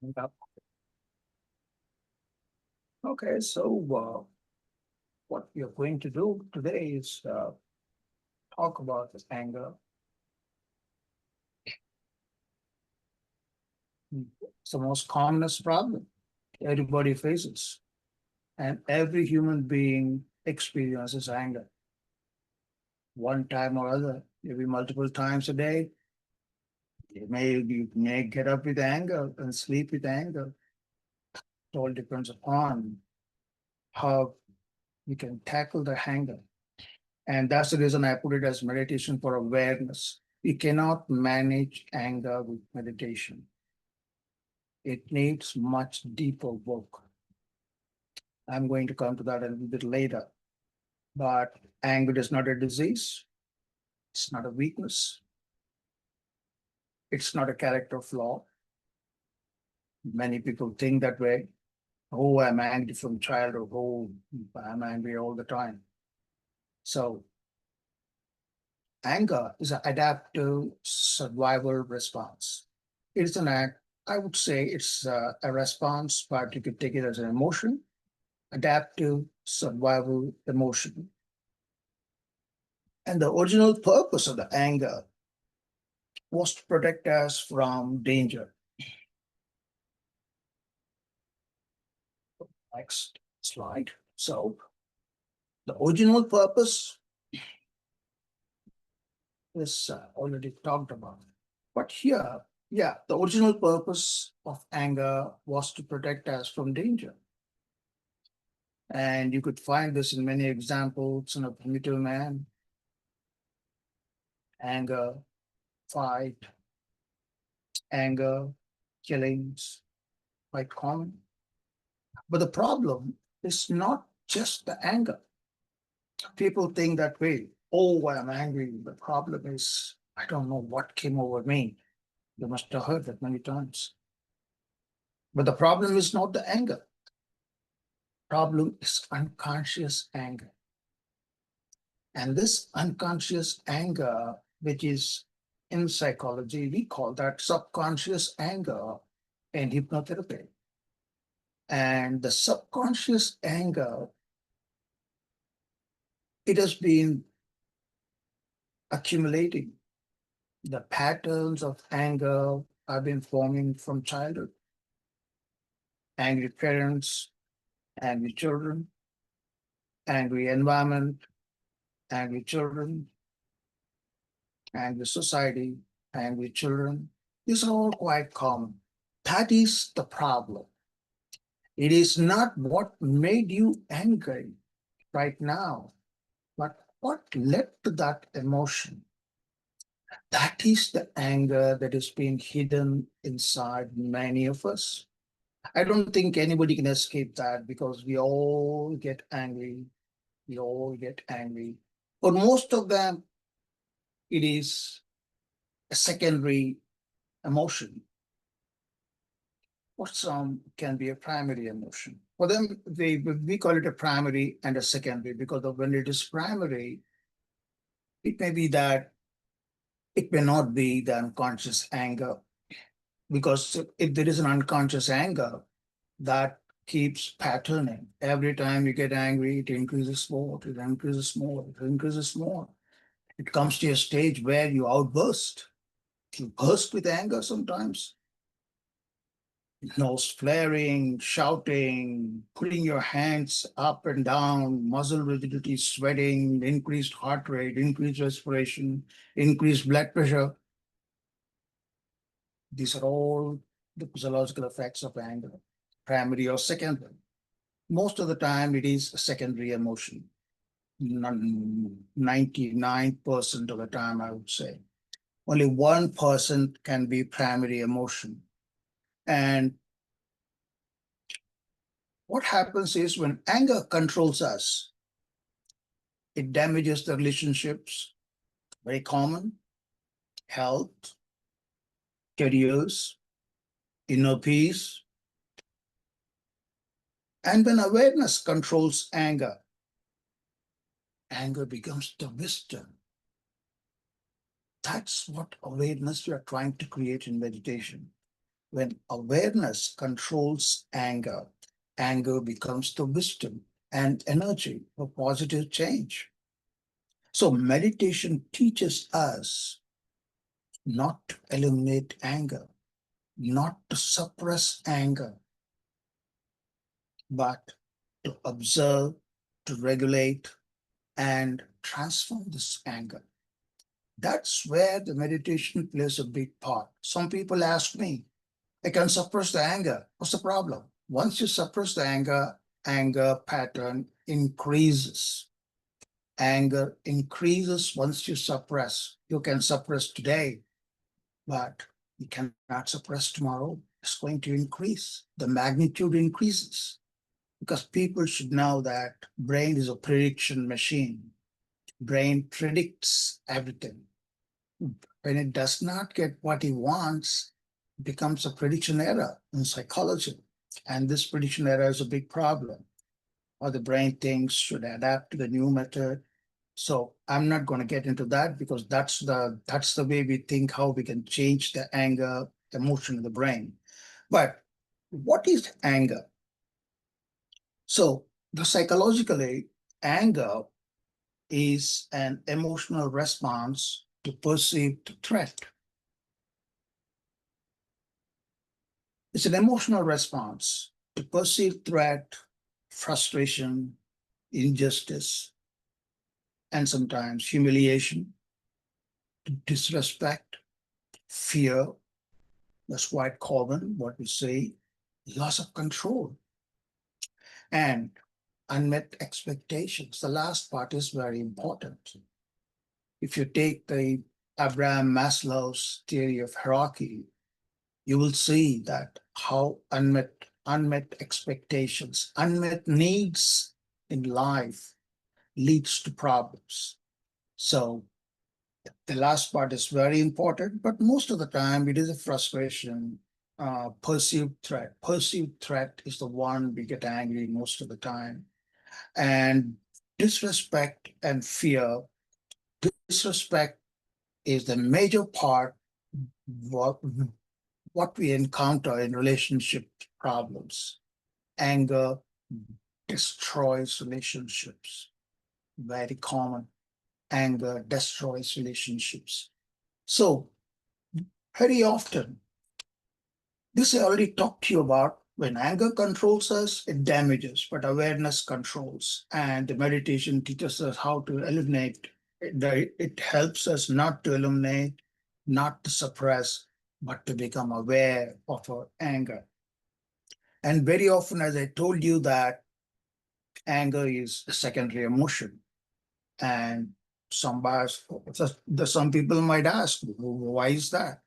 Yep. Okay, so what we are going to do today is talk about this anger. It's the most commonest problem everybody faces, and every human being experiences anger one time or other, maybe multiple times a you may get up with anger and sleep with anger. It all depends upon how you can tackle the anger. And that's the reason I put it as meditation for awareness. You cannot manage anger with meditation. It needs much deeper work. I'm going to come to that a little bit later. But anger is not a disease. It's not a weakness. It's not a character flaw. Many people think that way. Oh, I'm angry from childhood. Oh, I'm angry all the time. So anger is an adaptive survival response. It's an act, I would say it's a response, but you could take it as an emotion, adaptive survival emotion. And the original purpose of the anger was to protect us from danger. Next slide. So the original purpose is already talked about. But here, yeah, the original purpose of anger was to protect us from danger. And you could find this in many examples in a primitive man. Anger, fight, anger, killings, quite common. But the problem is not just the anger. People think that way. Oh, I'm angry. The problem is, I don't know what came over me. You must have heard that many times. But the problem is not the anger. Problem is unconscious anger. And this unconscious anger, which is in psychology, we call that subconscious anger in hypnotherapy. And the subconscious anger, it has been accumulating. The patterns of anger have been forming from childhood. Angry parents, angry children, angry environment, angry children, angry society, angry children. These are all quite common. That is the problem. It is not what made you angry right now, but what led to that emotion. That is the anger that is being hidden inside many of us. I don't think anybody can escape that because we all get angry. We all get angry. But most of them, it is a secondary emotion. Or some can be a primary emotion. For them, we call it a primary and a secondary because of when it is primary, it may be that it may not be the unconscious anger. Because if there is an unconscious anger, that keeps patterning. Every time you get angry, it increases more, it increases more, it increases more. It comes to a stage where you outburst. You burst with anger sometimes. Nose flaring, shouting, putting your hands up and down, muscle rigidity, sweating, increased heart rate, increased respiration, increased blood pressure. These are all the physiological effects of anger, primary or secondary. Most of the time, it is a secondary emotion. 99% of the time, I would say. Only 1% can be primary emotion. And what happens is when anger controls us, it damages the relationships, very common, health, careers, inner peace. And when awareness controls anger, anger becomes the wisdom. That's what awareness we are trying to create in meditation. When awareness controls anger, anger becomes the wisdom and energy for positive change. So, meditation teaches us not to eliminate anger, not to suppress anger, but to observe, to regulate, and transform this anger. That's where the meditation plays a big part. Some people ask me, I can suppress the anger. What's the problem? Once you suppress the anger, anger pattern increases. Anger increases once you suppress. You can suppress today, but you cannot suppress tomorrow. It's going to increase. The magnitude increases because people should know that brain is a prediction machine. Brain predicts everything. When it does not get what it wants, it becomes a prediction error in psychology. And this prediction error is a big problem. Or the brain thinks should adapt to the new method. So I'm not going to get into that because that's the way we think how we can change the anger emotion in the brain. But what is anger? So the psychologically, anger is an emotional response to perceived threat. It's an emotional response to perceived threat, frustration, injustice, and sometimes humiliation, disrespect, fear. That's quite common, what we say, loss of control, and unmet expectations. The last part is very important. If you take the Abraham Maslow's theory of hierarchy, you will see that how unmet expectations, unmet needs in life leads to problems. So the last part is very important, but most of the time it is a frustration, perceived threat. Perceived threat is the one we get angry most of the time. And disrespect and fear. Disrespect is the major part what, what we encounter in relationship problems. Anger destroys relationships. Very common. Anger destroys relationships. So very often, this I already talked to you about. When anger controls us, it damages, but awareness controls. And the meditation teaches us how to eliminate. It helps us not to eliminate, not to suppress, but to become aware of our anger. And very often, as I told you, that anger is a secondary emotion. And some people might ask, why is that?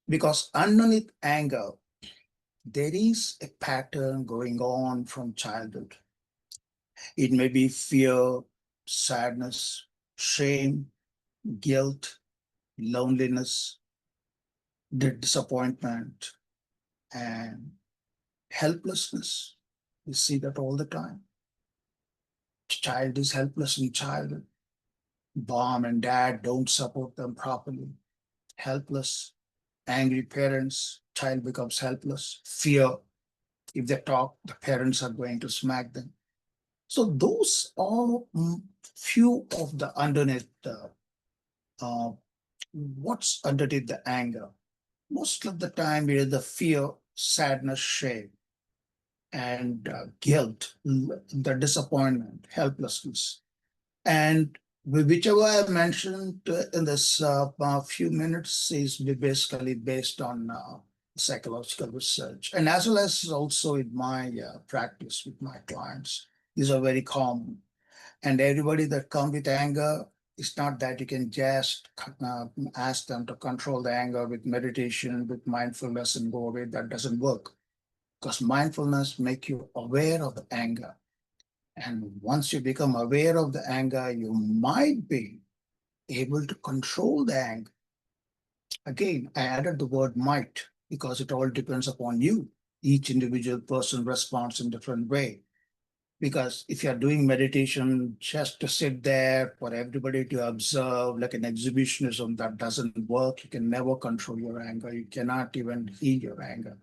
Because underneath anger, there is a pattern going on from childhood. It may be fear, sadness, shame, guilt, loneliness, disappointment, and helplessness. You see that all the time. Child is helpless in childhood. Mom and dad don't support them properly. Helpless, angry parents, child becomes helpless. Fear, if they talk, the parents are going to smack them. So those are few of the underneath what's underneath the anger. Most of the time it is the fear, sadness, shame, and guilt, the disappointment, helplessness. And whichever I mentioned in this few minutes is basically based on psychological research, and as well as also in my practice with my clients. These are very common. And everybody that come with anger, it's not that you can just ask them to control the anger with meditation, with mindfulness and go away. That doesn't work because mindfulness make you aware of the anger. And once you become aware of the anger, you might be able to control the anger. Again, I added the word might because it all depends upon you. Each individual person responds in different way. Because if you're doing meditation just to sit there for everybody to observe, like an exhibitionism, that doesn't work. You can never control your anger. You cannot even heal your anger.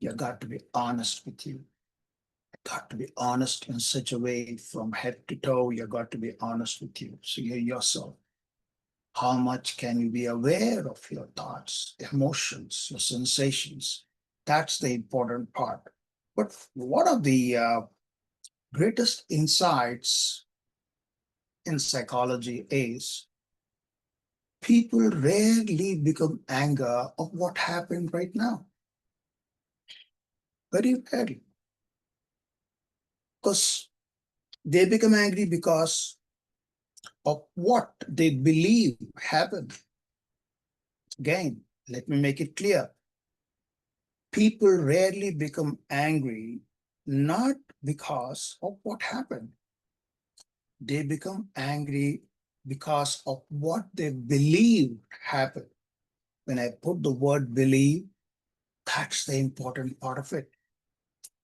You got to be honest with you. You got to be honest in such a way from head to toe. You got to be honest with you. So you yourself. How much can you be aware of your thoughts, emotions, your sensations? That's the important part. But one of the greatest insights in psychology is people rarely become anger of what happened right now. Very rarely. Because they become angry because of what they believe happened. Again, let me make it clear. People rarely become angry not because of what happened. They become angry because of what they believe happened. When I put the word believe, that's the important part of it.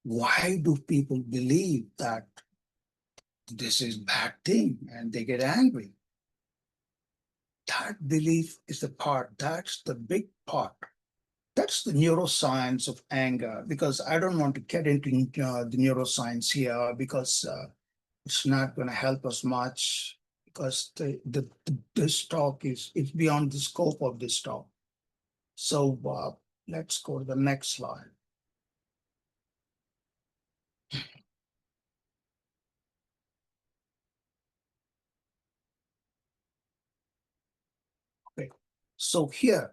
Why do people believe that this is bad thing and they get angry? That belief is the part, that's the big part. That's the neuroscience of anger, because I don't want to get into the neuroscience here because it's not going to help us much because this talk is it's beyond the scope of this talk. So let's go to the next slide. Okay. So here,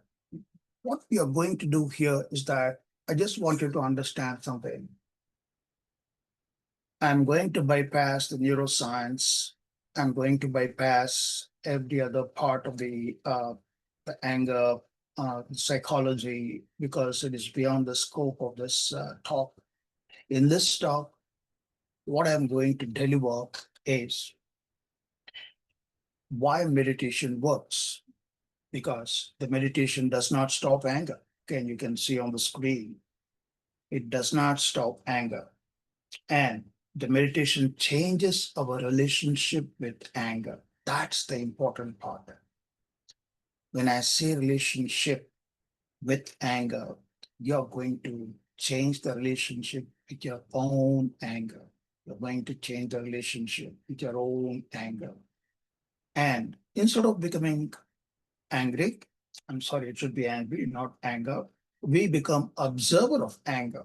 what we are going to do here is that I just want you to understand something. I'm going to bypass the neuroscience. I'm going to bypass every other part of the anger psychology because it is beyond the scope of this talk. In this talk, what I'm going to deliver is why meditation works, because the meditation does not stop anger. Okay, you can see on the screen, it does not stop anger. And the meditation changes our relationship with anger. That's the important part. When I say relationship with anger, you're going to change the relationship with your own anger. You're going to change the relationship with your own anger. And instead of becoming angry, I'm sorry, it should be angry, not anger, we become observer of anger.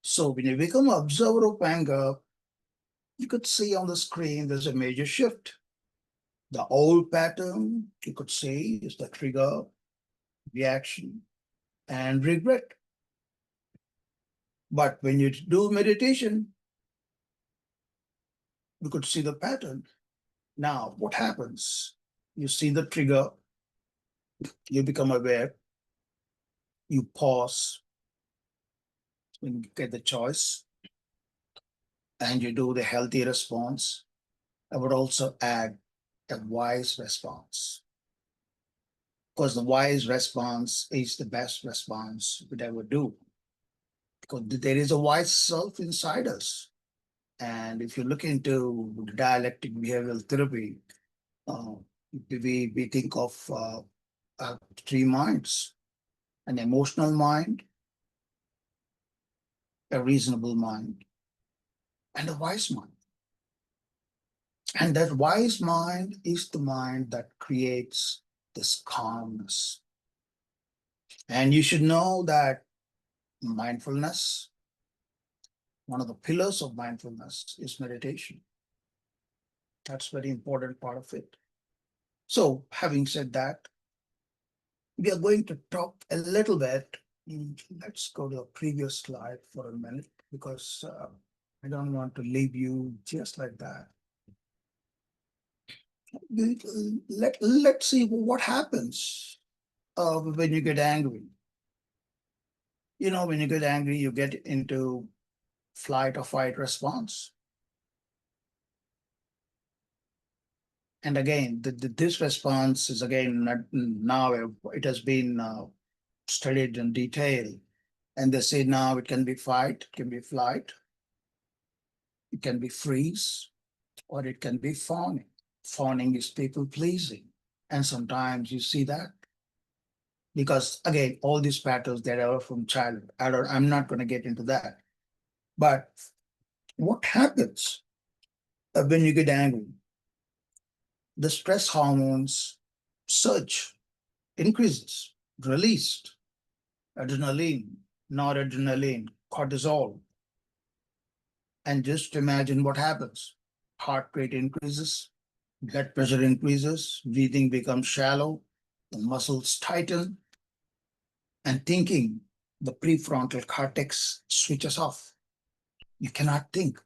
So when you become observer of anger, you could see on the screen there's a major shift. The old pattern, you could say, is the trigger, reaction, and regret. But when you do meditation, you could see the pattern. Now, what happens? You see the trigger, you become aware, you pause when you get the choice, and you do the healthy response. I would also add a wise response, because the wise response is the best response we would ever do, because there is a wise self inside us. And if you look into dialectic behavioral therapy, uh, we think of three minds: an emotional mind, a reasonable mind, and a wise mind. And that wise mind is the mind that creates this calmness. And you should know that mindfulness, one of the pillars of mindfulness is meditation. That's a very important part of it. So, having said that, we are going to talk a little bit. Let's go to the previous slide for a minute because I don't want to leave you just like that. Let's see what happens when you get angry. You know, when you get angry, you get into flight or fight response. And again, this response is again not, now it has been studied in detail. And they say now it can be fight, it can be flight, It can be freeze or it can be fawning. Fawning is people pleasing. And sometimes you see that because again, all these patterns that are from childhood. I'm not going to get into that. But what happens when you get angry? The stress hormones surge, increases, released, adrenaline, noradrenaline, cortisol. And just imagine what happens. Heart rate increases, blood pressure increases, breathing becomes shallow, the muscles tighten, and thinking, the prefrontal cortex switches off. You cannot think.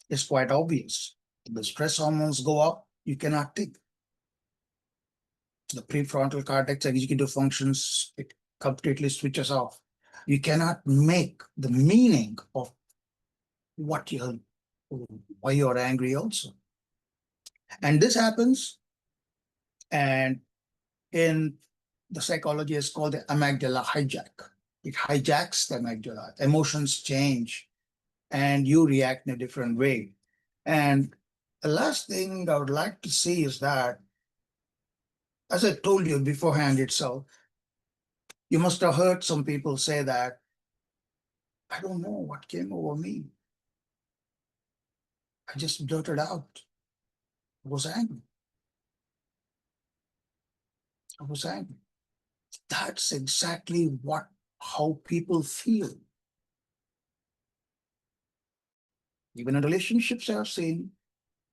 It's quite obvious. The stress hormones go up, you cannot think. The prefrontal cortex executive functions, it completely switches off. You cannot make the meaning of what you're, why you're angry also. And this happens, and in the psychology is called the amygdala hijack. It hijacks the amygdala. Emotions change, and you react in a different way. And the last thing I would like to see is that, as I told you beforehand itself, you must have heard some people say that, I don't know what came over me. I just blurted out. I was angry. I was angry. That's exactly how people feel. Even in relationships, I've seen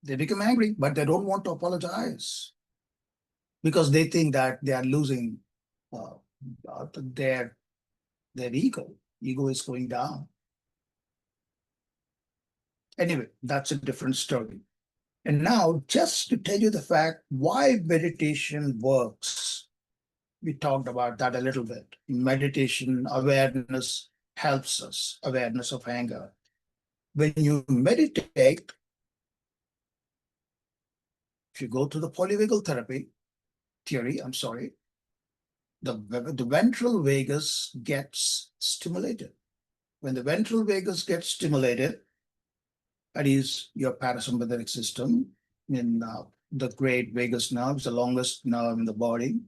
they become angry, but they don't want to apologize because they think that they are losing uh, their ego. Ego is going down. Anyway, that's a different story. And now, just to tell you the fact why meditation works, we talked about that a little bit. Meditation awareness helps us, awareness of anger. When you meditate, if you go to the polyvagal theory, I'm sorry, the ventral vagus gets stimulated. When the ventral vagus gets stimulated, that is your parasympathetic system in the great vagus nerve, is the longest nerve in the body.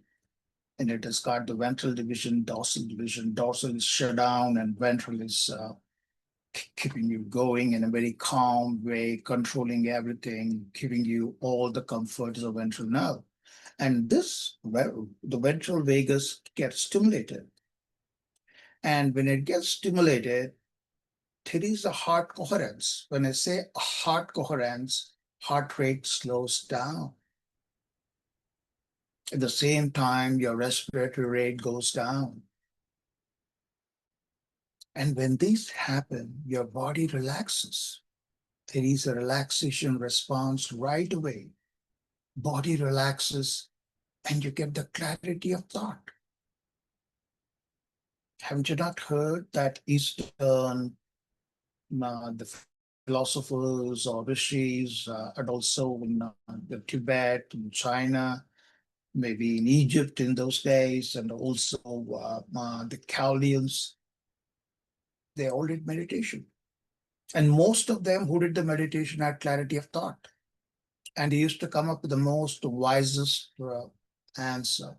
And it has got the ventral division, dorsal division. Dorsal is shut down and ventral is keeping you going in a very calm way, controlling everything, giving you all the comforts of ventral nerve. And this, well, the ventral vagus gets stimulated. And when it gets stimulated, there is a heart coherence. When I say heart coherence, heart rate slows down. At the same time, your respiratory rate goes down. And when these happen, your body relaxes. There is a relaxation response right away. Body relaxes and you get the clarity of thought. Haven't you not heard that Eastern, the philosophers or rishis, and also in the Tibet, in China, maybe in Egypt in those days, and also the Chaldeans, they all did meditation. And most of them who did the meditation had clarity of thought. And they used to come up with the most wisest answer.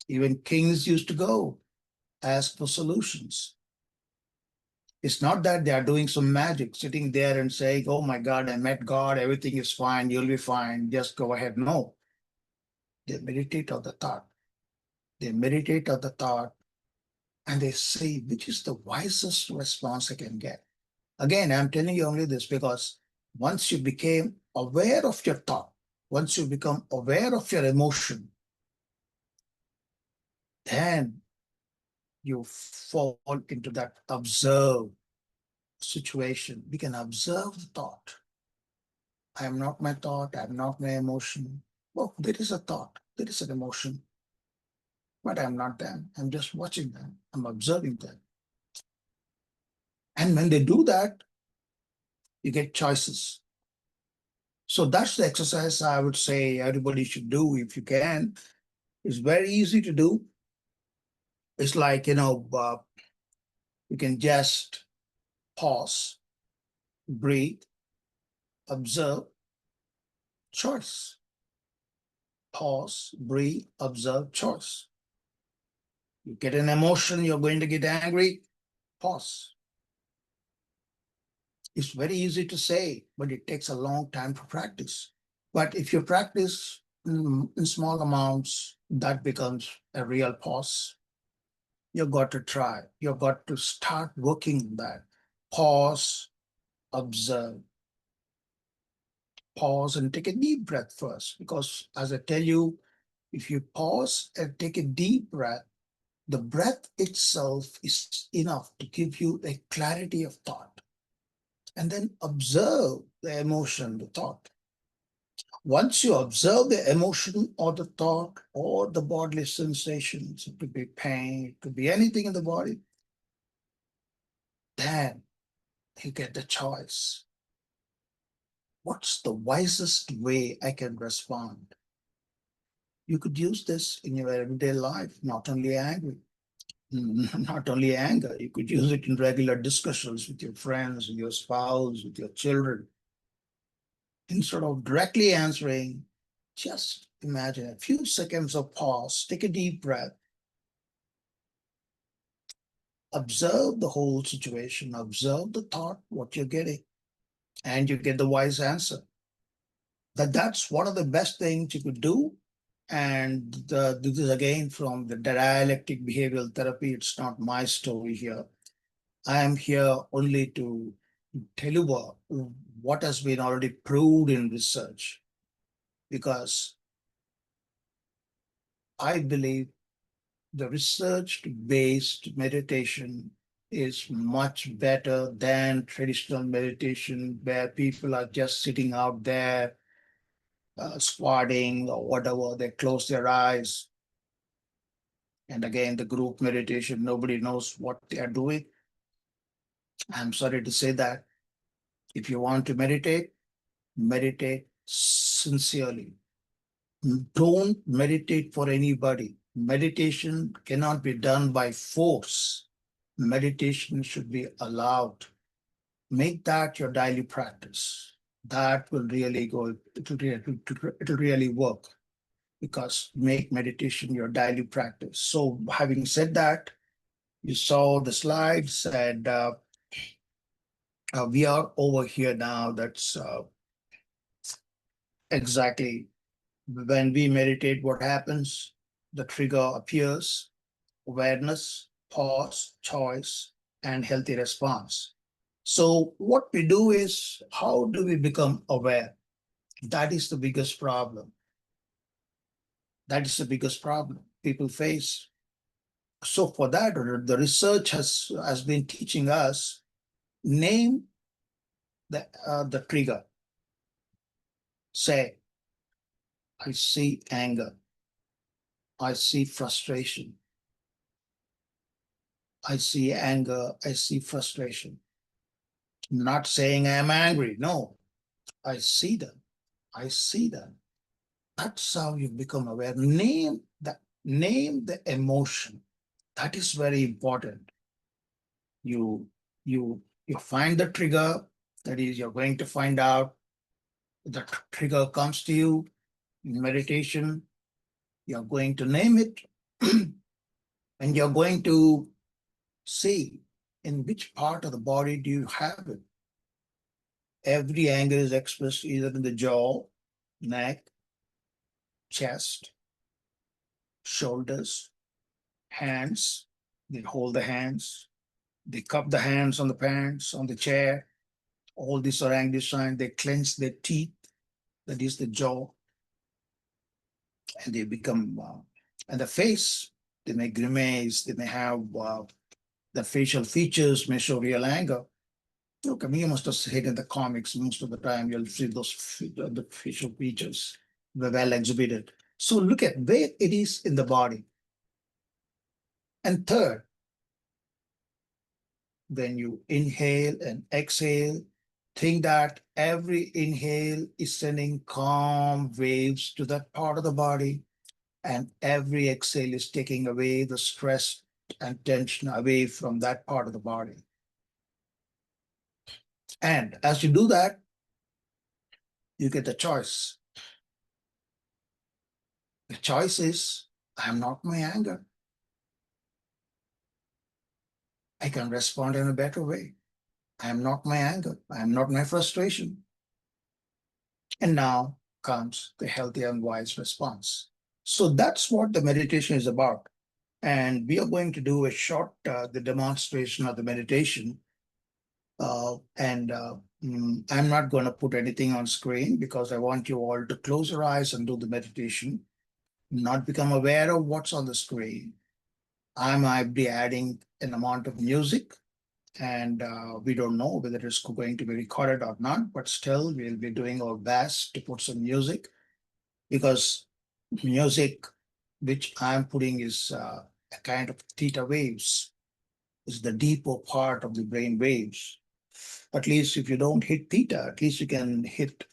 Even kings used to go ask for solutions. It's not that they are doing some magic, sitting there and saying, oh my God, I met God, everything is fine, you'll be fine, just go ahead. No, they meditate on the thought. They meditate on the thought and they say, which is the wisest response I can get. Again, I'm telling you only this because once you became aware of your thought, once you become aware of your emotion, then you fall into that observe situation. We can observe the thought. I am not my thought, I am not my emotion. Well, there is a thought, there is an emotion, but I'm not them. I'm just watching them, I'm observing them. And when they do that, you get choices. So that's the exercise I would say everybody should do if you can. It's very easy to do. It's like, you can just pause, breathe, observe, choice. Pause, breathe, observe, choice. You get an emotion, you're going to get angry, pause. It's very easy to say, but it takes a long time to practice. But if you practice in small amounts, that becomes a real pause. You've got to try. You've got to start working that. Pause, observe, pause and take a deep breath first. Because as I tell you, if you pause and take a deep breath, the breath itself is enough to give you a clarity of thought. And then observe the emotion, the thought. Once you observe the emotion or the thought or the bodily sensations, it could be pain, it could be anything in the body, then you get the choice. What's the wisest way I can respond? You could use this in your everyday life, not only angry, not only anger. You could use it in regular discussions with your friends, with your spouse, with your children. Instead of directly answering, just imagine a few seconds of pause, take a deep breath, observe the whole situation, observe the thought, what you're getting, and you get the wise answer. That's one of the best things you could do. And this is again from the dialectic behavioral therapy. It's not my story here. I am here only to tell you what has been already proved in research, because I believe the research-based meditation is much better than traditional meditation where people are just sitting out there squatting or whatever. They close their eyes. And again, the group meditation, nobody knows what they are doing. I'm sorry to say that. If you want to meditate, meditate sincerely. Don't meditate for anybody. Meditation cannot be done by force. Meditation should be allowed. Make that your daily practice. That will really go, it'll really work, because make meditation your daily practice. So having said that, you saw the slides, and we are over here now. That's exactly when we meditate, what happens? The trigger appears, awareness, pause, choice, and healthy response. So what we do is, how do we become aware? That is the biggest problem. That is the biggest problem people face. So for that, the research has been teaching us, name the trigger. Say, I see anger. I see frustration. I see anger. I see frustration. I'm not saying I'm angry. No, I see them. I see them. That's how you become aware. Name the emotion. That is very important. You you find the trigger. That is, you're going to find out the trigger comes to you in meditation. You're going to name it, and you're going to see in which part of the body do you have it. Every anger is expressed either in the jaw, neck, chest, shoulders, hands. They hold the hands. They cup the hands on the pants, on the chair. All these are angry signs. They clench their teeth. That is the jaw. And they become, and the face, they may grimace. They may have the facial features may show real anger. Look, I mean, you must have seen in the comics, most of the time you'll see the facial features well exhibited. So look at where it is in the body. And third, when you inhale and exhale, think that every inhale is sending calm waves to that part of the body, and every exhale is taking away the stress and tension away from that part of the body. And as you do that, you get the choice. The choice is, I am not my anger. I can respond in a better way. I am not my anger. I am not my frustration. And now comes the healthy and wise response. So that's what the meditation is about. And we are going to do a short the demonstration of the meditation. And I'm not going to put anything on screen because I want you all to close your eyes and do the meditation, not become aware of what's on the screen. I might be adding an amount of music, and we don't know whether it's going to be recorded or not, but still we'll be doing our best to put some music, because music which I'm putting is a kind of theta waves, is the deeper part of the brain waves. At least if you don't hit theta, at least you can hit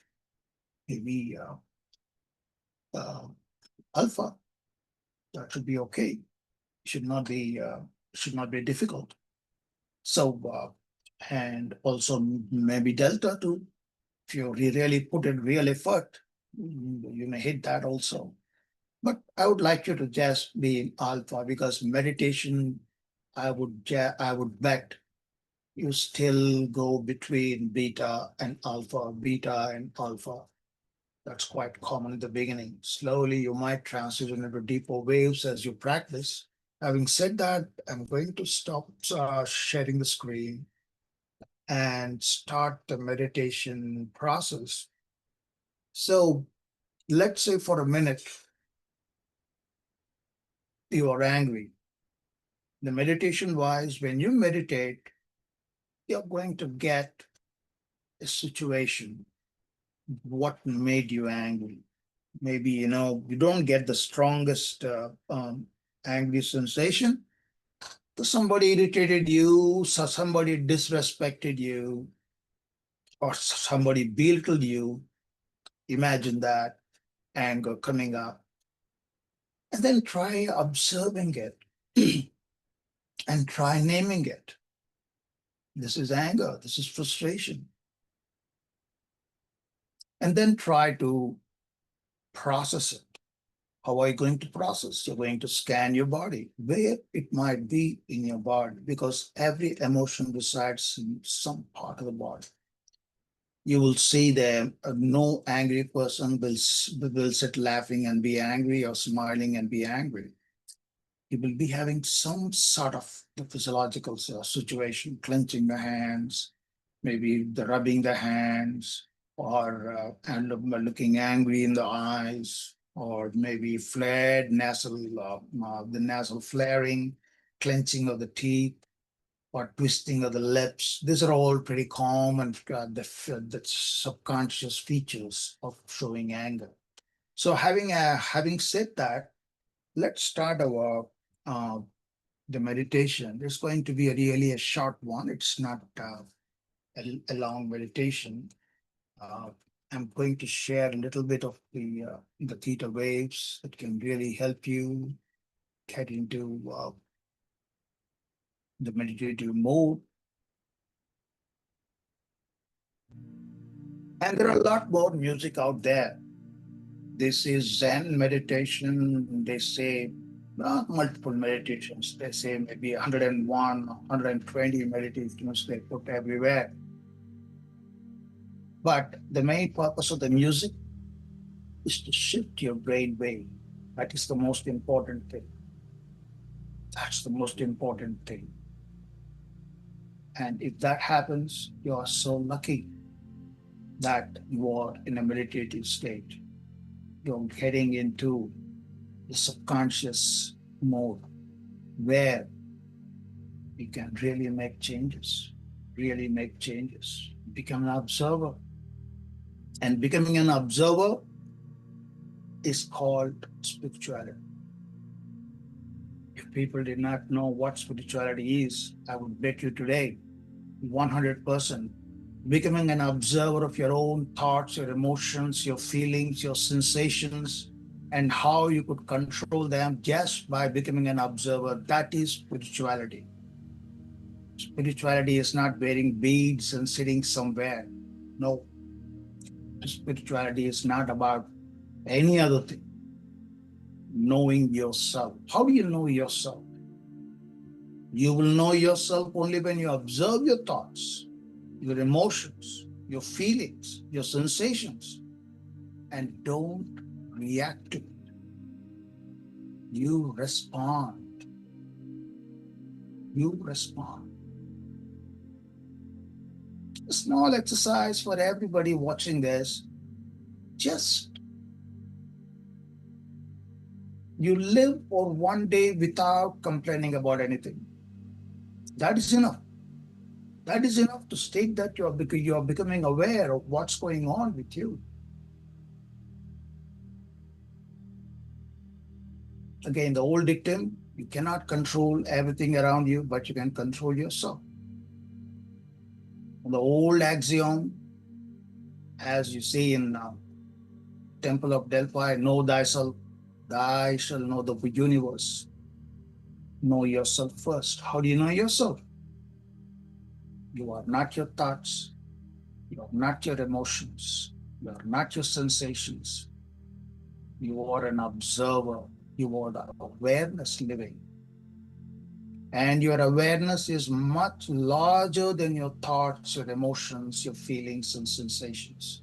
maybe uh, alpha. That should be okay. Should not be difficult. So and also maybe delta too. If you really put in real effort, you may hit that also. But I would like you to just be in alpha, because meditation, I would bet you still go between beta and alpha, beta and alpha. That's quite common in the beginning. Slowly, you might transition into deeper waves as you practice. Having said that, I'm going to stop sharing the screen and start the meditation process. So let's say for a minute you are angry. The meditation wise, when you meditate, you're going to get a situation. What made you angry? Maybe, you don't get the strongest angry sensation. So somebody irritated you, so somebody disrespected you, or somebody belittled you. Imagine that anger coming up. And then try observing it and try naming it. This is anger, this is frustration. And then try to process it. How are you going to process? You're going to scan your body, where it might be in your body, because every emotion resides in some part of the body. You will see that no angry person will sit laughing and be angry, or smiling and be angry. He will be having some sort of the physiological situation, clenching the hands, maybe the rubbing the hands, or and looking angry in the eyes, or maybe flared nasal, the nasal flaring, clenching of the teeth, or twisting of the lips. These are all pretty common, the subconscious features of showing anger. So having said that, let's start our uh, the meditation. It's going to be really a short one. It's not a long meditation. Uh, I'm going to share a little bit of the theta waves that can really help you get into the meditative mode. And there are a lot more music out there. This is Zen meditation. They say multiple meditations. They say maybe 101, 120 meditations they put everywhere. But the main purpose of the music is to shift your brain wave. That is the most important thing. That's the most important thing. And if that happens, you are so lucky that you are in a meditative state. You're getting into the subconscious mode where you can really make changes, really make changes. Become an observer. And becoming an observer is called spirituality. If people did not know what spirituality is, I would bet you today 100%. Becoming an observer of your own thoughts, your emotions, your feelings, your sensations, and how you could control them just by becoming an observer. That is spirituality. Spirituality is not wearing beads and sitting somewhere. No, spirituality is not about any other thing. Knowing yourself. How do you know yourself? You will know yourself only when you observe your thoughts, your emotions, your feelings, your sensations, and don't react to it. You respond. You respond. A small exercise for everybody watching this. Just you live for one day without complaining about anything. That is enough. That is enough to state that you're becoming aware of what's going on with you. Again, the old dictum, you cannot control everything around you, but you can control yourself. And the old axiom, as you see in Temple of Delphi, know thyself, thou shall know the universe. Know yourself first. How do you know yourself? You are not your thoughts. You are not your emotions. You are not your sensations. You are an observer. You are the awareness living. And your awareness is much larger than your thoughts, your emotions, your feelings, and sensations.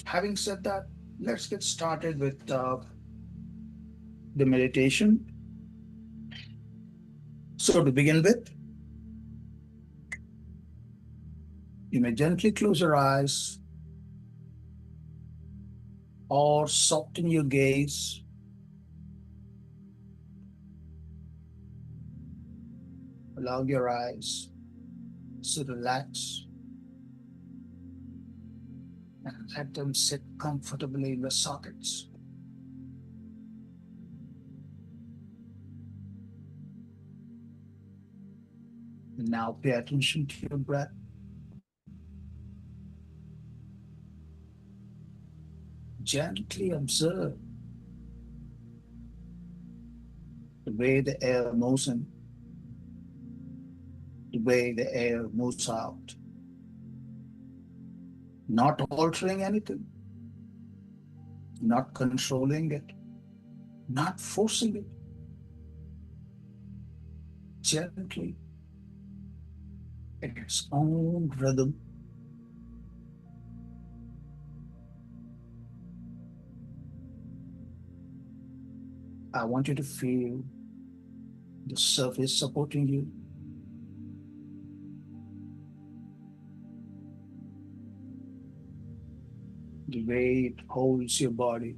Having said that, let's get started with the meditation. So, to begin with, you may gently close your eyes or soften your gaze. Allow your eyes to relax and let them sit comfortably in the sockets. And now pay attention to your breath. Gently observe the way the air moves in, the way the air moves out. Not altering anything, not controlling it, not forcing it. Gently, in its own rhythm. I want you to feel the surface supporting you. The way it holds your body.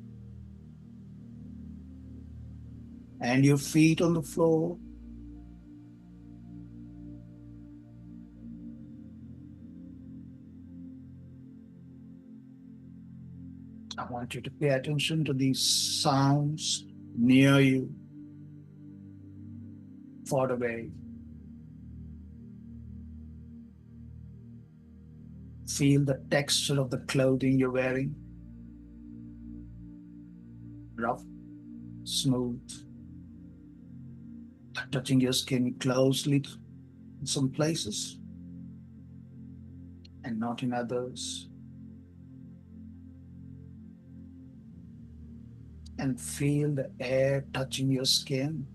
And your feet on the floor. I want you to pay attention to these sounds near you, far away. Feel the texture of the clothing you're wearing. Rough, smooth, touching your skin closely in some places and not in others. And feel the air touching your skin.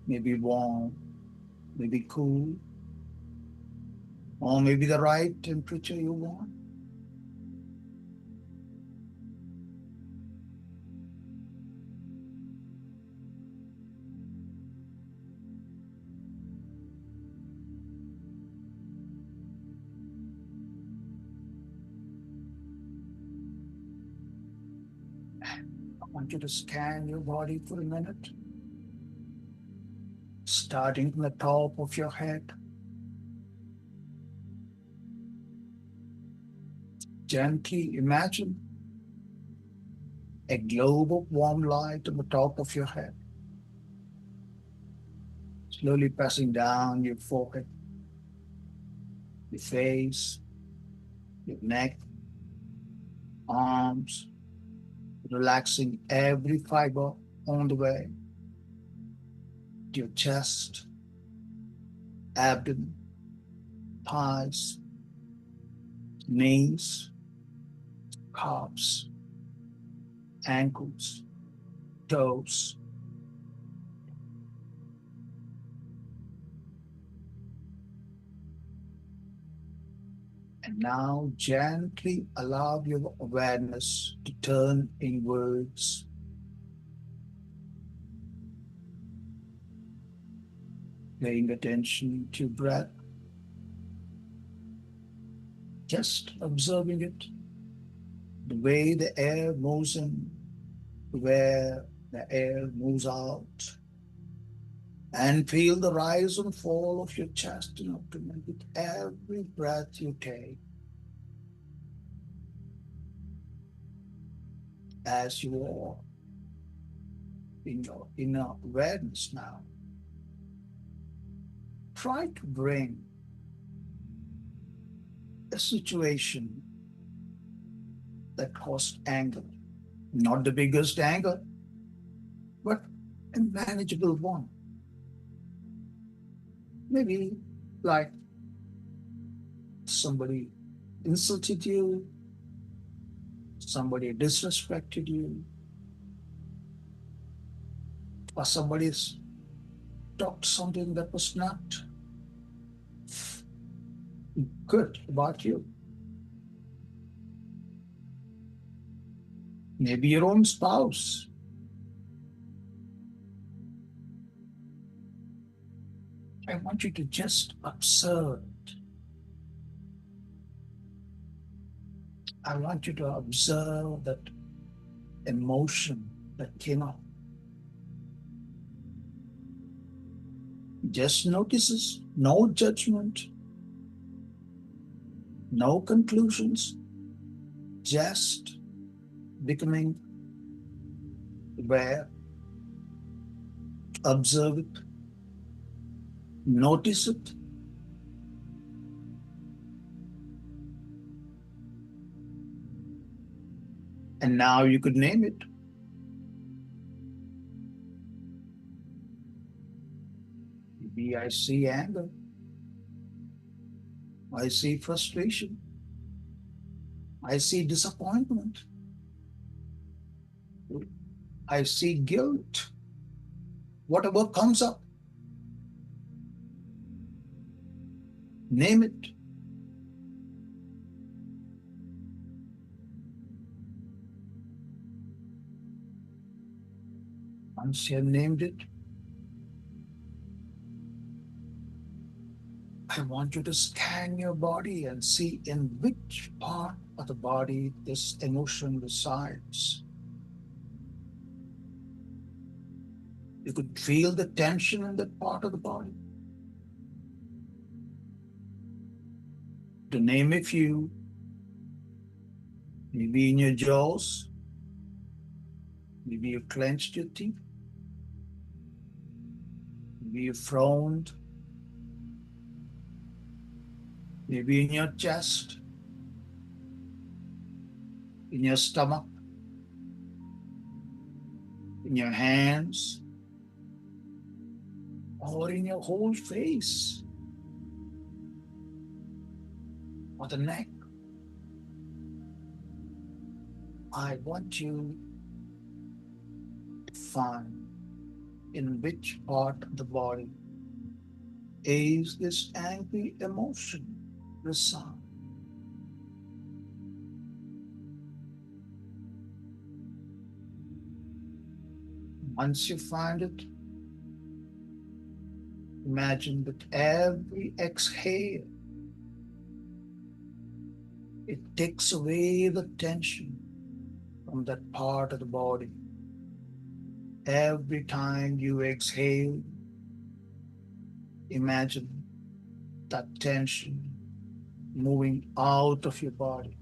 Maybe warm, maybe cool, or maybe the right temperature you want. I want you to scan your body for a minute, starting from the top of your head. Gently imagine a globe of warm light on the top of your head, slowly passing down your forehead, your face, your neck, arms, relaxing every fiber on the way. your chest, abdomen, thighs, knees, calves, ankles, toes. And now gently allow your awareness to turn inwards, paying attention to breath, just observing it, the way the air moves in, where the air moves out, and feel the rise and fall of your chest and abdomen with every breath you take. As you are in your inner awareness now, try to bring a situation that caused anger, not the biggest anger, but a manageable one. Maybe like somebody insulted you, somebody disrespected you, or somebody's talked something that was not good about you. Maybe your own spouse. I want you to just observe. I want you to observe that emotion that came up. Just notices, no judgment, no conclusions, just becoming aware, observe it, notice it, and now you could name it. Maybe I see anger, I see frustration, I see disappointment, I see guilt. Whatever comes up, name it. Once you have named it, I want you to scan your body and see in which part of the body this emotion resides. You could feel the tension in that part of the body. To name a few, maybe in your jaws, maybe you clenched your teeth, maybe you frowned, maybe in your chest, in your stomach, in your hands, or in your whole face, or the neck. I want you to find in which part of the body is this angry emotion reside. Once you find it, imagine that every exhale, it takes away the tension from that part of the body. Every time you exhale, imagine that tension moving out of your body.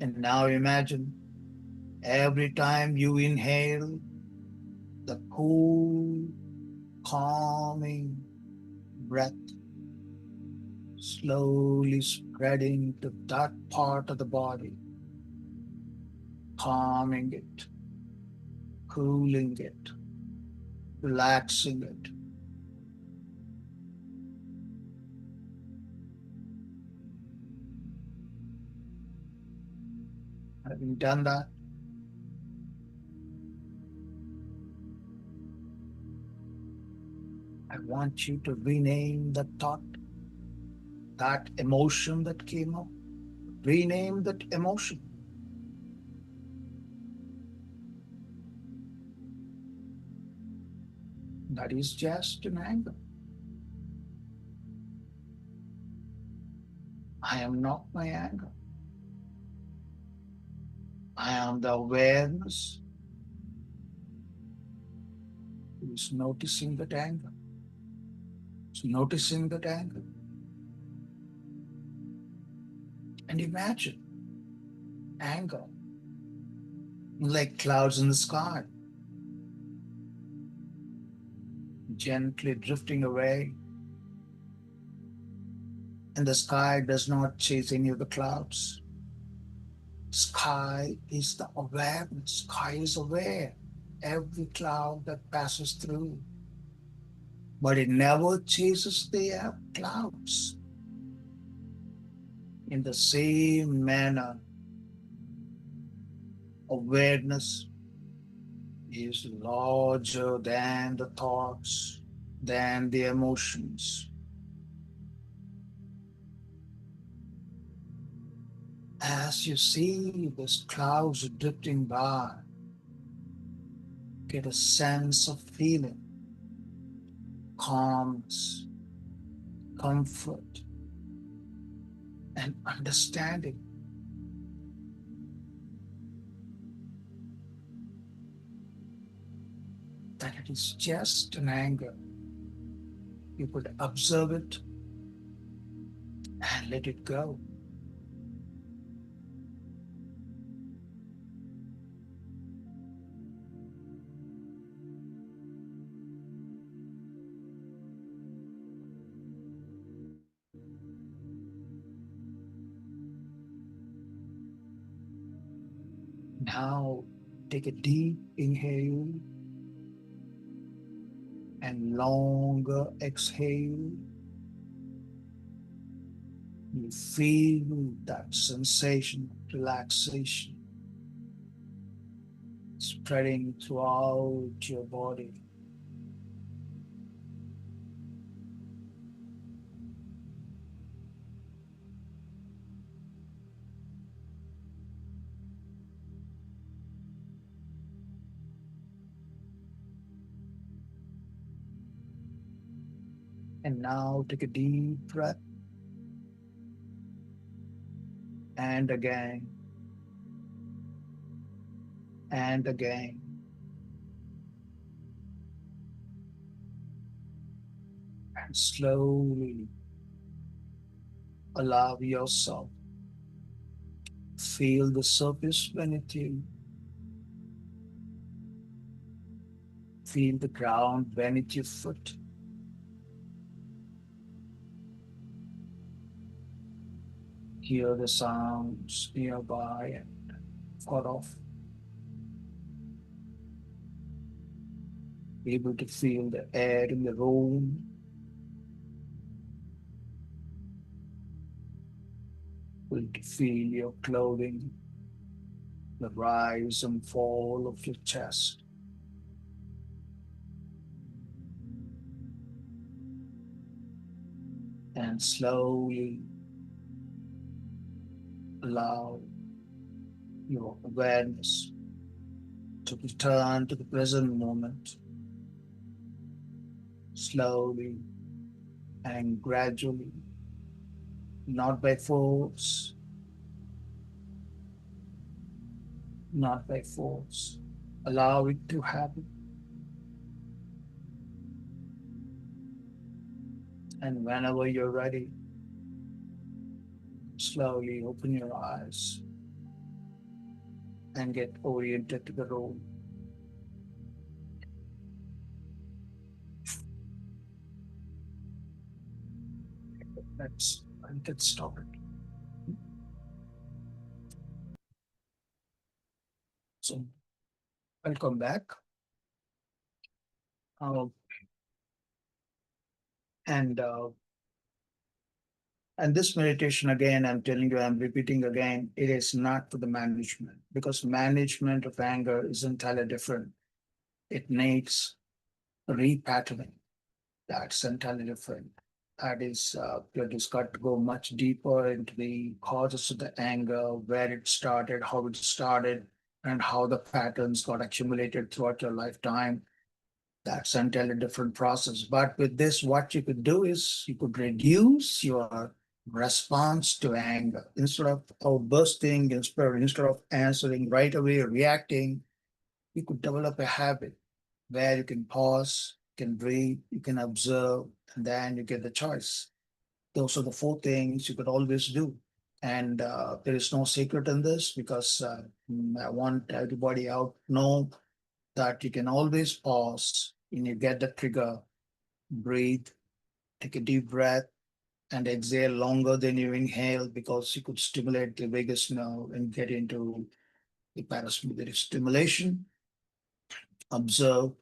And now imagine every time you inhale, the cool, calming breath slowly spreading to that part of the body. calming it, cooling it, relaxing it. Having done that, I want you to rename the thought, that emotion that came up. Rename that emotion. That is just an anger. I am not my anger. I am the awareness who is noticing that anger. It's noticing that anger. And imagine anger like clouds in the sky, gently drifting away. And the sky does not chase any of the clouds. Sky is the awareness. Sky is aware. Every cloud that passes through. But it never chases the clouds. In the same manner, awareness is larger than the thoughts, than the emotions. As you see these clouds drifting by, get a sense of feeling, calmness, comfort, and understanding that it is just an anger. You could observe it and let it go. Now take a deep inhale and longer exhale. You feel that sensation of relaxation spreading throughout your body. And now take a deep breath and again and again. And slowly allow yourself feel the surface beneath you. Feel the ground beneath your foot. Hear the sounds nearby and far off. Able to feel the air in the room. Able to feel your clothing, the rise and fall of your chest. And slowly allow your awareness to return to the present moment, slowly and gradually, not by force, not by force. Allow it to happen. And whenever you're ready, slowly open your eyes and get oriented to the room. Let's get started. So welcome back. Uh, and uh, and this meditation again, I'm telling you, I'm repeating again, it is not for the management because management of anger is entirely different. It needs repatterning. That's entirely different. That is, you just got to go much deeper into the causes of the anger, where it started, how it started, and how the patterns got accumulated throughout your lifetime. That's entirely different process. But with this, what you could do is you could reduce your response to anger. Instead of outbursting, instead of answering right away, reacting, you could develop a habit where you can pause, you can breathe, you can observe, and then you get the choice. Those are the four things you could always do. And there is no secret in this because I want everybody out to know that you can always pause when you get the trigger, breathe, take a deep breath, and exhale longer than you inhale because you could stimulate the vagus nerve and get into the parasympathetic stimulation, observe,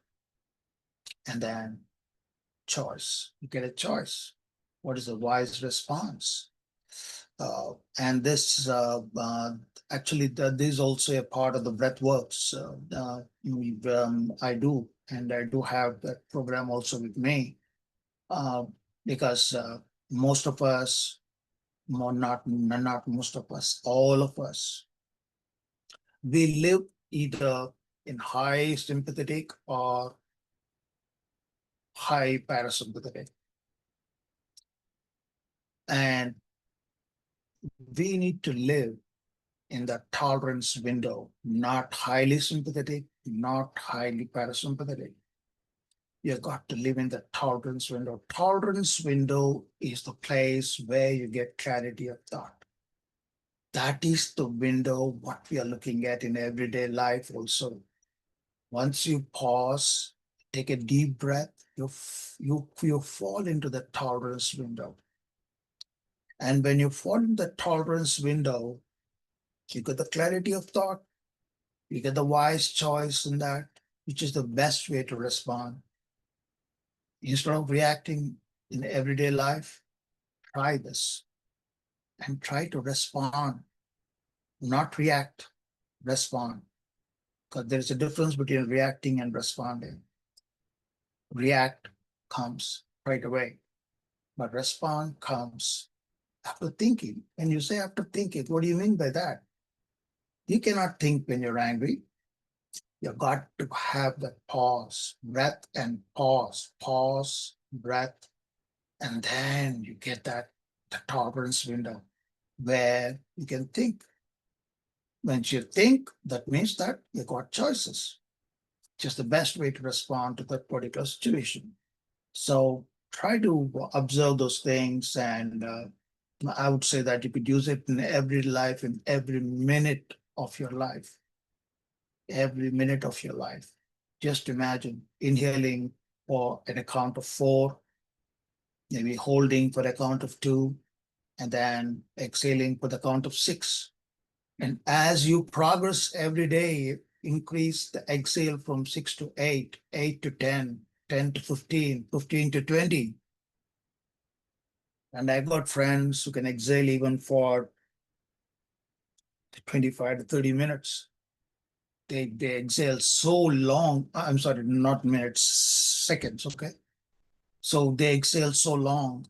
and then choice. You get a choice. What is the wise response? And this actually this is also a part of the breath works I do, and I do have that program also with me uh, because most of us, not most of us, all of us, we live either in high sympathetic or high parasympathetic, and we need to live in the tolerance window, not highly sympathetic, not highly parasympathetic. You got to live in the tolerance window. Tolerance window is the place where you get clarity of thought. That is the window what we are looking at in everyday life also. Once you pause, take a deep breath, you fall into the tolerance window. And when you fall in the tolerance window, you get the clarity of thought, you get the wise choice in that, which is the best way to respond. Instead of reacting in everyday life, try this and try to respond, not react, respond. Because there is a difference between reacting and responding. React comes right away, but respond comes after thinking. And you say after thinking, what do you mean by that? You cannot think when you're angry. You got to have that pause, breath and pause, breath, and then you get that the tolerance window where you can think. When you think, that means that you got choices. Just the best way to respond to that particular situation. So try to observe those things, and I would say that you could use it in every life, in every minute of your life, every minute of your life. Just imagine inhaling for an account of 4, maybe holding for a count of 2, and then exhaling for the count of 6. And as you progress every day, increase the exhale from 6 to 8, 8 to 10, 10 to 15, 15 to 20. And I got friends who can exhale even for 25 to 30 minutes. They exhale so long. I'm sorry, not minutes, seconds, okay? So they exhale so long,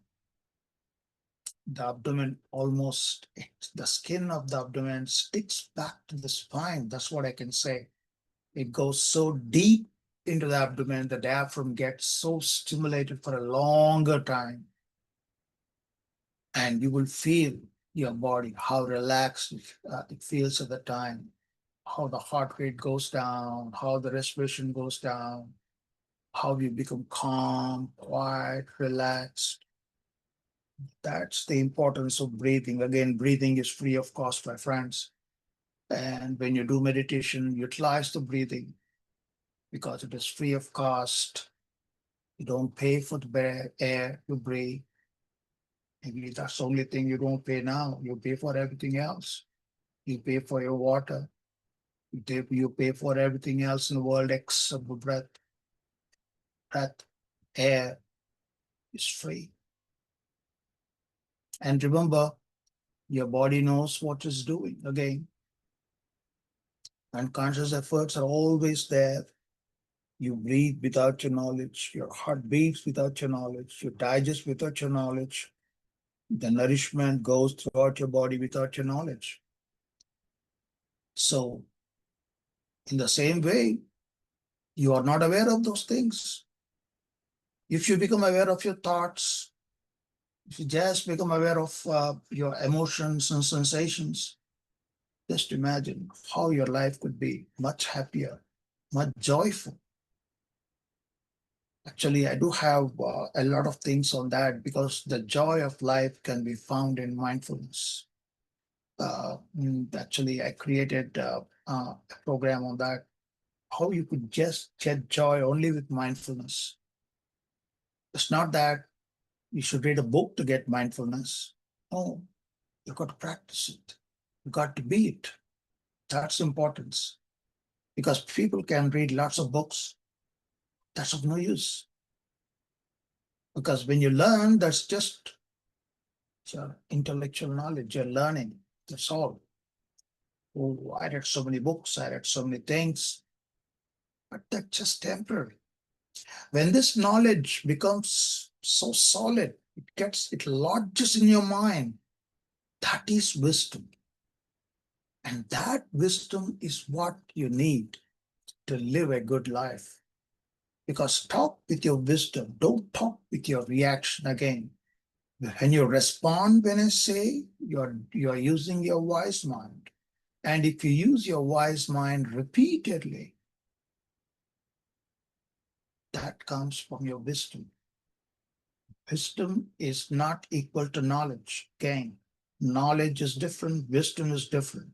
the abdomen almost, the skin of the abdomen sticks back to the spine. That's what I can say. It goes so deep into the abdomen, the diaphragm gets so stimulated for a longer time. And you will feel your body, how relaxed it feels at the time, how the heart rate goes down, how the respiration goes down, how you become calm, quiet, relaxed. That's the importance of breathing. Again, breathing is free of cost, my friends. And when you do meditation, utilize the breathing because it is free of cost. You don't pay for the air you breathe. Maybe that's the only thing you don't pay now. You pay for everything else. You pay for your water. You pay for everything else in the world except the breath, air is free. And remember, your body knows what it's doing. Again, unconscious efforts are always there. You breathe without your knowledge. Your heart beats without your knowledge. You digest without your knowledge. The nourishment goes throughout your body without your knowledge. So, in the same way, you are not aware of those things. If you become aware of your thoughts, if you just become aware of your emotions and sensations, just imagine how your life could be much happier, much joyful. Actually, I do have a lot of things on that because the joy of life can be found in mindfulness. Actually, I created a program on that, how you could just get joy only with mindfulness. It's not that you should read a book to get mindfulness. No, you got to practice it. You got to be it. That's importance. Because people can read lots of books. That's of no use. Because when you learn, that's just your intellectual knowledge. You're learning. That's all. Oh, I read so many books. I read so many things. But that's just temporary. When this knowledge becomes so solid, it lodges in your mind. That is wisdom. And that wisdom is what you need to live a good life. Because talk with your wisdom, don't talk with your reaction again. When you respond, when I say, you're using your wise mind. And if you use your wise mind repeatedly, that comes from your wisdom. Wisdom is not equal to knowledge. Again, knowledge is different, wisdom is different.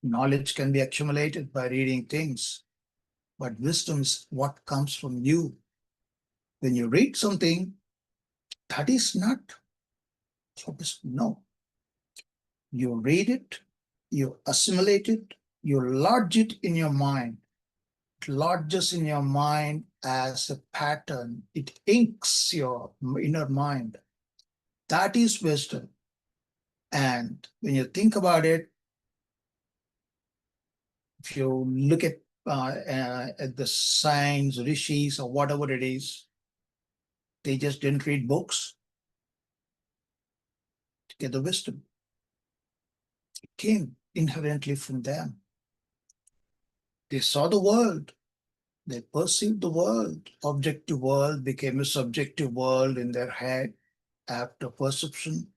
Knowledge can be accumulated by reading things, but wisdom is what comes from you. When you read something, that is not your wisdom. No. You read it, you assimilate it, you lodge it in your mind. It lodges in your mind as a pattern. It inks your inner mind. That is wisdom. And when you think about it, if you look at the saints, rishis, or whatever it is, they just didn't read books to get the wisdom. It came inherently from them. They saw the world. They perceived the world. Objective world became a subjective world in their head after perception.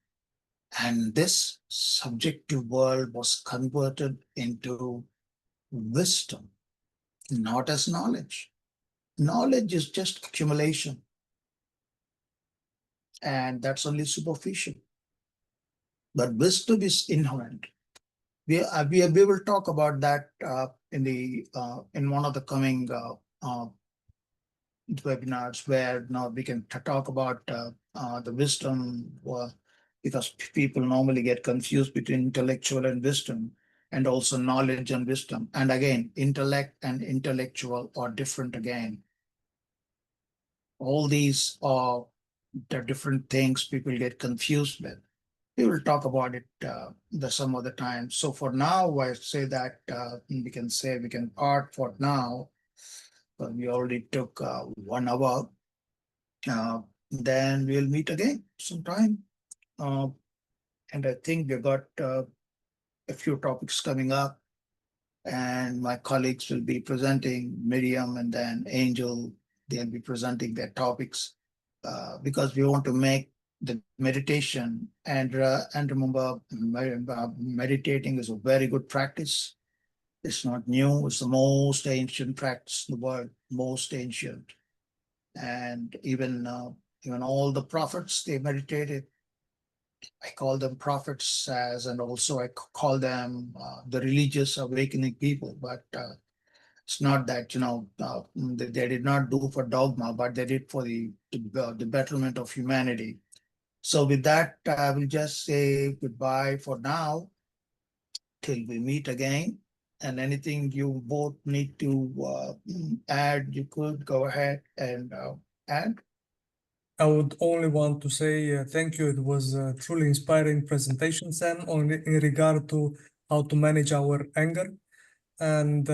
And this subjective world was converted into wisdom, not as knowledge. Knowledge is just accumulation, and that's only superficial. But wisdom is inherent. We will talk about that in one of the coming webinars where now we can talk about the wisdom, because people normally get confused between intellectual and wisdom, and also knowledge and wisdom. And again, intellect and intellectual are different again. All these are the different things people get confused with. We will talk about it some other time. So for now, I say that we can part for now. We already took 1 hour. Then we'll meet again sometime. Uh, and I think we got a few topics coming up, and my colleagues will be presenting, Miriam and then Angel. They'll be presenting their topics because we want to make the meditation and remember, meditating is a very good practice. It's not new. It's the most ancient practice in the world, most ancient. And even all the prophets, they meditated. I call them prophets, and also I call them the religious awakening people. But it's not that they did not do for dogma, but they did for the betterment of humanity. So with that, I will just say goodbye for now till we meet again. And anything you both need to add, you could go ahead and add. I would only want to say thank you. It was a truly inspiring presentation, Sam, in regard to how to manage our anger. And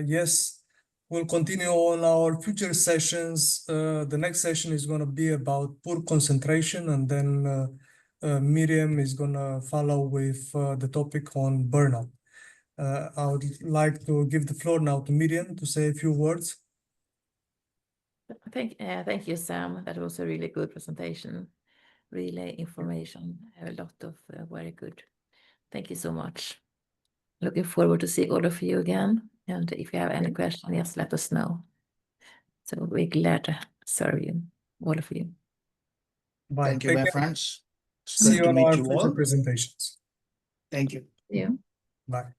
yes, we'll continue on our future sessions. The next session is going to be about poor concentration, and then Miriam is going to follow with the topic on burnout. I would like to give the floor now to Miriam to say a few words. Thank you, Sam. That was a really good presentation. Really information, a lot of very good. Thank you so much. Looking forward to see all of you again. And if you have any questions, just let us know. So we're glad to serve you, all of you. Bye. Thank you, Take my care. friends. It's See good you to on meet our you future all. presentations. Thank you. Yeah. Bye.